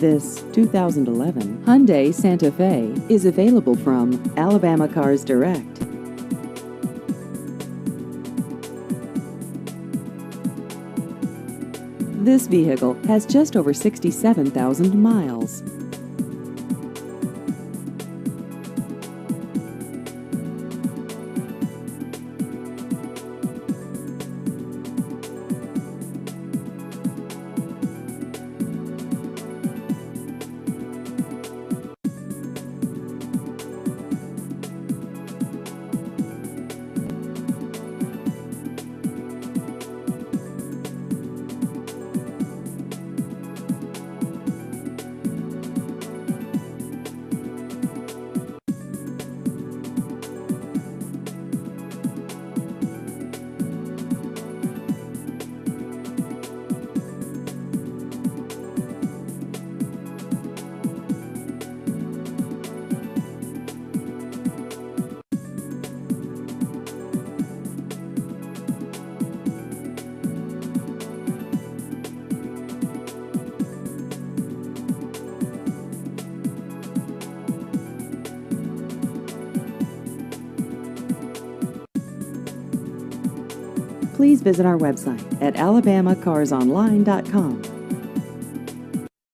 This 2011 Hyundai Santa Fe is available from Alabama Cars Direct. This vehicle has just over 67,000 miles. Please visit our website at alabamacarsonline.com.